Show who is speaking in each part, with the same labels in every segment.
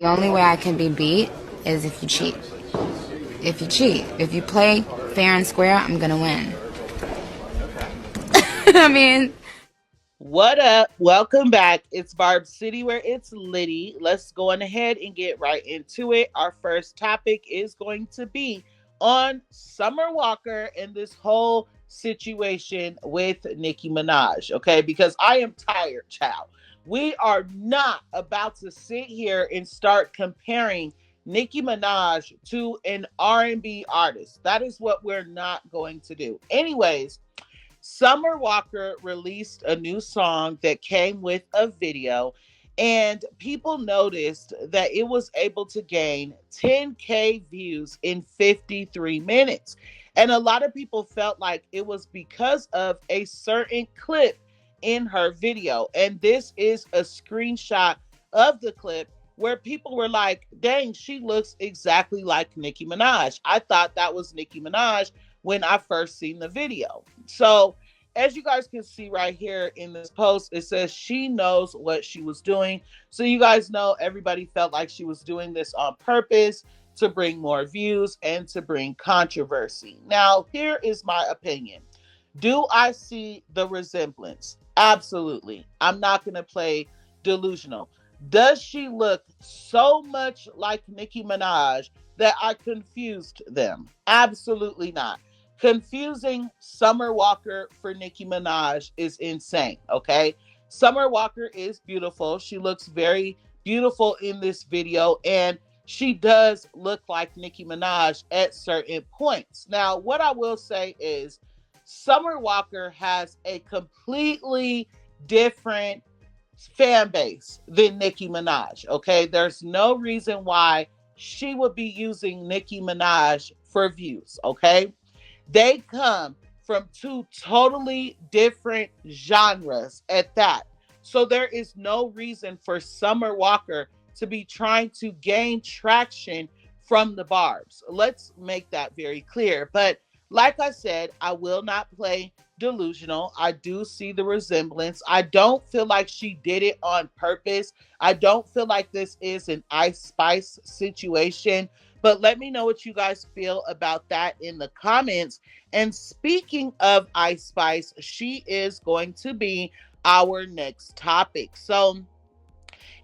Speaker 1: The only way I can be beat is if you cheat. If you cheat. If you play fair and square, I'm going to win. I mean...
Speaker 2: What up? Welcome back. It's Barb City where it's litty. Let's go on ahead and get right into it. Our first topic is going to be on Summer Walker and this whole situation with Nicki Minaj, okay? Because I am tired, child. We are not about to sit here and start comparing Nicki Minaj to an R&B artist. That is what we're not going to do. Anyways, Summer Walker released a new song that came with a video, and people noticed that it was able to gain 10K views in 53 minutes. And a lot of people felt like it was because of a certain clip in her video. And this is a screenshot of the clip where people were like, dang, she looks exactly like Nicki Minaj. I thought that was Nicki Minaj when I first seen the video. So as you guys can see right here in this post, it says she knows what she was doing. So you guys know everybody felt like she was doing this on purpose to bring more views and to bring controversy. Now, here is my opinion. Do I see the resemblance? Absolutely. I'm not going to play delusional. Does she look so much like Nicki Minaj that I confused them? Absolutely not. Confusing Summer Walker for Nicki Minaj is insane, okay? Summer Walker is beautiful. She looks very beautiful in this video, and she does look like Nicki Minaj at certain points. Now, what I will say is Summer Walker has a completely different fan base than Nicki Minaj, okay? There's no reason why she would be using Nicki Minaj for views, okay? They come from two totally different genres at that. So there is no reason for Summer Walker to be trying to gain traction from the Barbs. Let's make that very clear. But like I said, I will not play delusional. I do see the resemblance. I don't feel like she did it on purpose. I don't feel like this is an Ice Spice situation. But let me know what you guys feel about that in the comments. And speaking of Ice Spice, she is going to be our next topic. So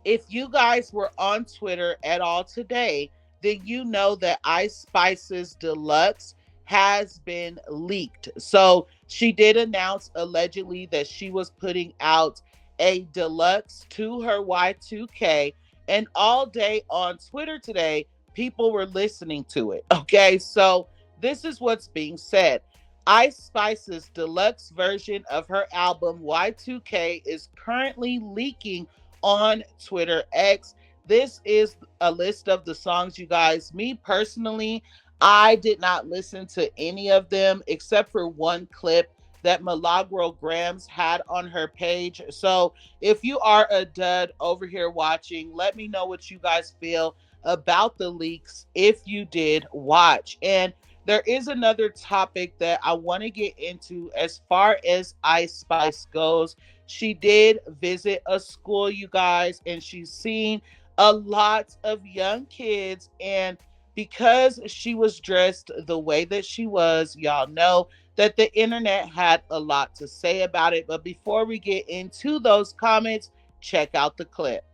Speaker 2: if you guys were on Twitter at all today, then you know that Ice Spice's Deluxe has been leaked. So she did announce allegedly that she was putting out a deluxe to her Y2K, and all day on Twitter today, people were listening to it. Okay, so this is what's being said. Ice Spice's deluxe version of her album Y2K is currently leaking on Twitter X. This is a list of the songs, you guys. Me personally, I did not listen to any of them except for one clip that Milagro Grams had on her page. So if you are a dud over here watching, let me know what you guys feel about the leaks if you did watch. And there is another topic that I want to get into as far as Ice Spice goes. She did visit a school, you guys, and she's seen a lot of young kids, and because she was dressed the way that she was, y'all know that the internet had a lot to say about it. But before we get into those comments, check out the clip.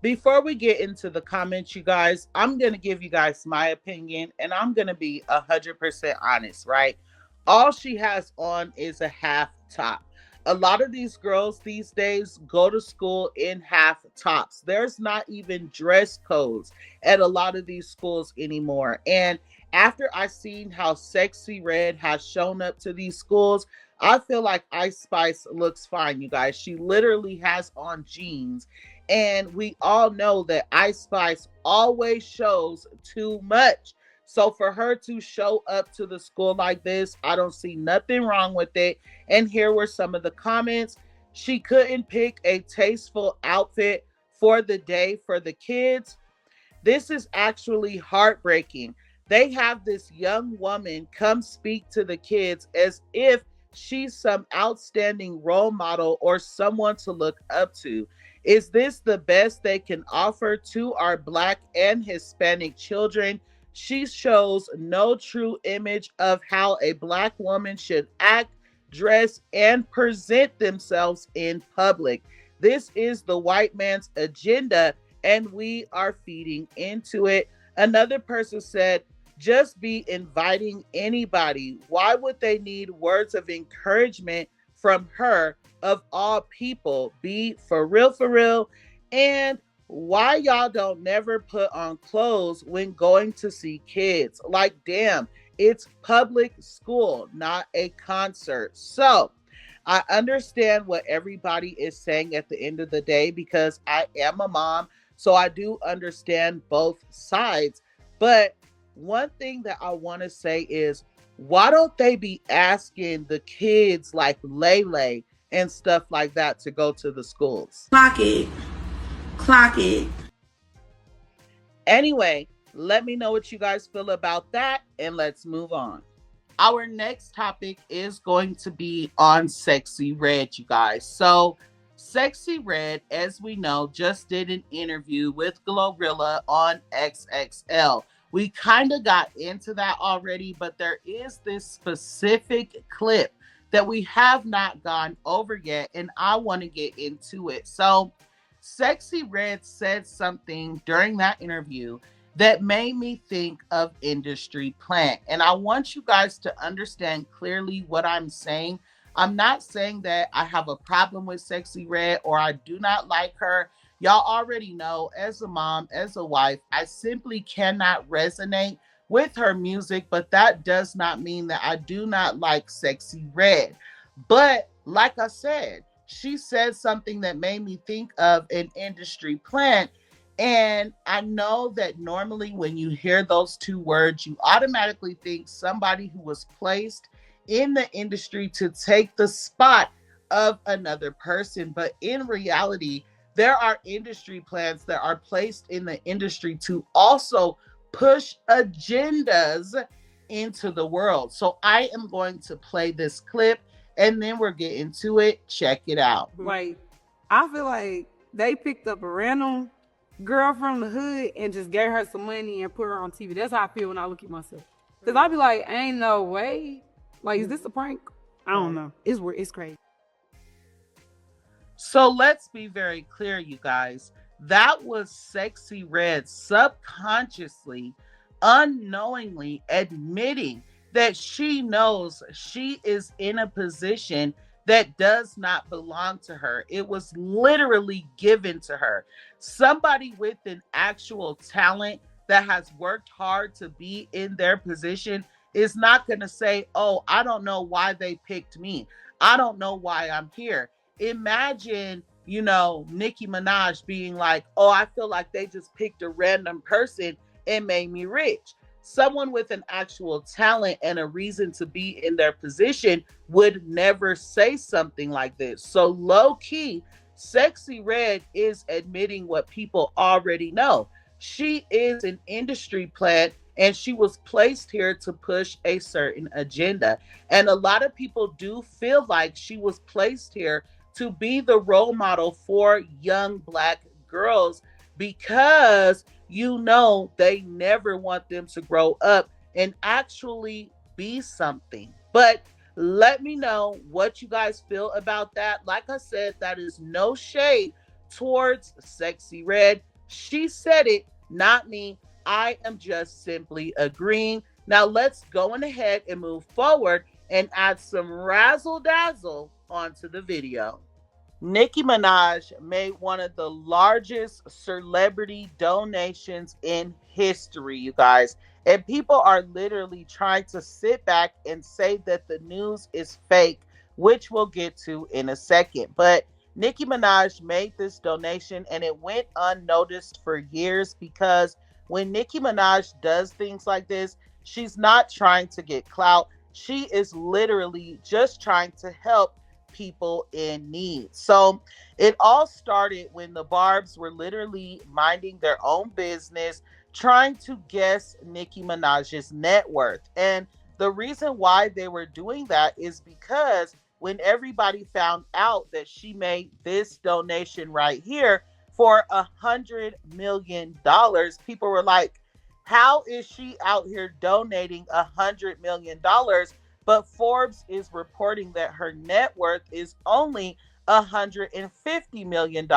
Speaker 2: Before we get into the comments, you guys, I'm going to give you guys my opinion and I'm going to be 100% honest, right? All she has on is a half top. A lot of these girls these days go to school in half tops. There's not even dress codes at a lot of these schools anymore. And after I seen how Sexyy Red has shown up to these schools, I feel like Ice Spice looks fine, you guys. She literally has on jeans, and we all know that Ice Spice always shows too much. So for her to show up to the school like this, I don't see nothing wrong with it. And here were some of the comments. She couldn't pick a tasteful outfit for the day for the kids. This is actually heartbreaking. They have this young woman come speak to the kids as if she's some outstanding role model or someone to look up to. Is this the best they can offer to our Black and Hispanic children? She shows no true image of how a Black woman should act, dress, and present themselves in public. This is the white man's agenda, and we are feeding into it. Another person said, just be inviting anybody. Why would they need words of encouragement from her of all people? Be for real, for real. And why y'all don't never put on clothes when going to see kids? Like, damn, it's public school, not a concert. So I understand what everybody is saying at the end of the day because I am a mom. So I do understand both sides. But one thing that I want to say is, why don't they be asking the kids like Lele and stuff like that to go to the schools?
Speaker 3: Clock it. Clock it.
Speaker 2: Anyway, let me know what you guys feel about that and let's move on. Our next topic is going to be on Sexyy Red, you guys. So, Sexyy Red, as we know, just did an interview with Glorilla on XXL. We kind of got into that already, but there is this specific clip that we have not gone over yet, and I want to get into it. So, Sexyy Red said something during that interview that made me think of industry plant. And I want you guys to understand clearly what I'm saying. I'm not saying that I have a problem with Sexyy Red or I do not like her. Y'all already know, as a mom, as a wife, I simply cannot resonate with her music, but that does not mean that I do not like Sexyy Red. But like I said, she said something that made me think of an industry plant. And I know that normally when you hear those two words, you automatically think somebody who was placed in the industry to take the spot of another person. But in reality, there are industry plans that are placed in the industry to also push agendas into the world. So I am going to play this clip and then we're getting to it. Check it out.
Speaker 4: Like, I feel like they picked up a random girl from the hood and just gave her some money and put her on TV. That's how I feel when I look at myself. Cause I be like, ain't no way. Like, is this a prank? I don't know. It's weird. It's crazy.
Speaker 2: So let's be very clear, you guys. That was Sexyy Red subconsciously, unknowingly admitting that she knows she is in a position that does not belong to her. It was literally given to her. Somebody with an actual talent that has worked hard to be in their position is not going to say, oh, I don't know why they picked me. I don't know why I'm here. Imagine, Nicki Minaj being like, oh, I feel like they just picked a random person and made me rich. Someone with an actual talent and a reason to be in their position would never say something like this. So low key, Sexyy Red is admitting what people already know. She is an industry plant and she was placed here to push a certain agenda. And a lot of people do feel like she was placed here to be the role model for young Black girls because they never want them to grow up and actually be something. But let me know what you guys feel about that. Like I said, that is no shade towards Sexyy Red. She said it, not me. I am just simply agreeing. Now let's go on ahead and move forward and add some razzle dazzle onto the video. Nicki Minaj made one of the largest celebrity donations in history, you guys. And people are literally trying to sit back and say that the news is fake, which we'll get to in a second. But Nicki Minaj made this donation and it went unnoticed for years because when Nicki Minaj does things like this, she's not trying to get clout. She is literally just trying to help people in need. So it all started when the Barbs were literally minding their own business, trying to guess Nicki Minaj's net worth. And the reason why they were doing that is because when everybody found out that she made this donation right here for $100 million, people were like, how is she out here donating $100 million? But Forbes is reporting that her net worth is only $150 million.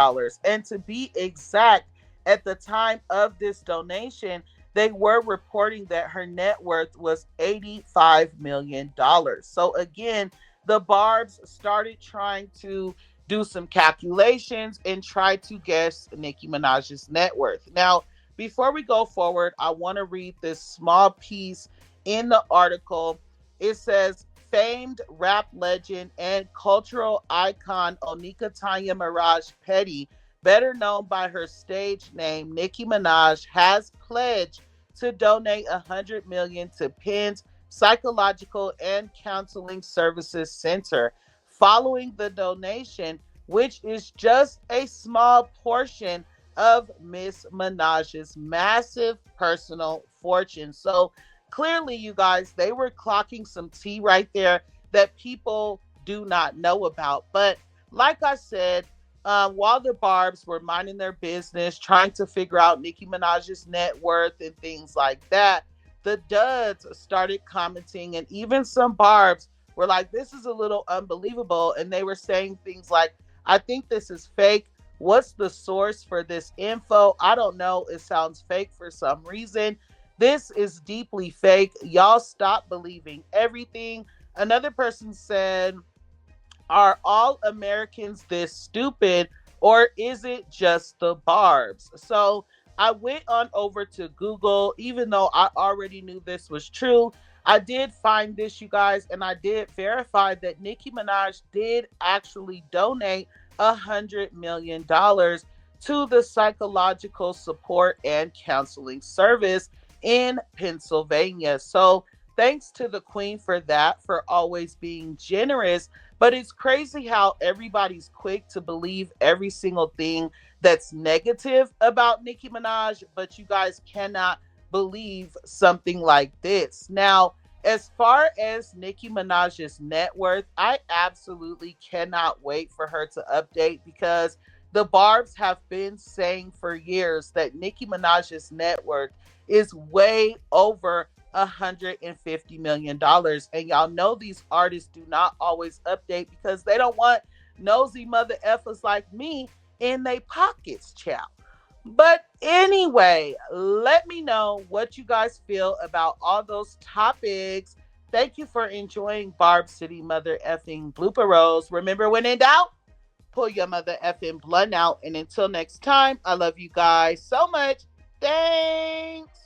Speaker 2: And to be exact, at the time of this donation, they were reporting that her net worth was $85 million. So again, the Barbs started trying to do some calculations and try to guess Nicki Minaj's net worth. Now, before we go forward, I want to read this small piece in the article. It says, famed rap legend and cultural icon Onika Tanya Mirage Petty, better known by her stage name Nicki Minaj, has pledged to donate $100 million to Penn's Psychological and Counseling Services Center. Following the donation, which is just a small portion of Miss Minaj's massive personal fortune. So clearly, you guys, they were clocking some tea right there that people do not know about. But like I said, while the Barbs were minding their business, trying to figure out Nicki Minaj's net worth and things like that, the duds started commenting, and even some Barbs were like, this is a little unbelievable. And they were saying things like, I think this is fake. What's the source for this info? I don't know. It sounds fake for some reason. This is deeply fake. Y'all stop believing everything. Another person said, are all Americans this stupid, or is it just the Barbs? So I went on over to Google, even though I already knew this was true. I did find this, you guys, and I did verify that Nicki Minaj did actually donate $100 million to the Psychological Support and Counseling Service in Pennsylvania. So thanks to the Queen for that, for always being generous. But it's crazy how everybody's quick to believe every single thing that's negative about Nicki Minaj, but you guys cannot believe something like this. Now, as far as Nicki Minaj's net worth, I absolutely cannot wait for her to update, because the Barbs have been saying for years that Nicki Minaj's net worth is way over $150 million. And y'all know these artists do not always update because they don't want nosy mother effers like me in their pockets, child. But anyway, let me know what you guys feel about all those topics. Thank you for enjoying Barb City Mother effing blooper rolls. Remember, when in doubt, pull your mother effing blunt out. And until next time, I love you guys so much. Thanks.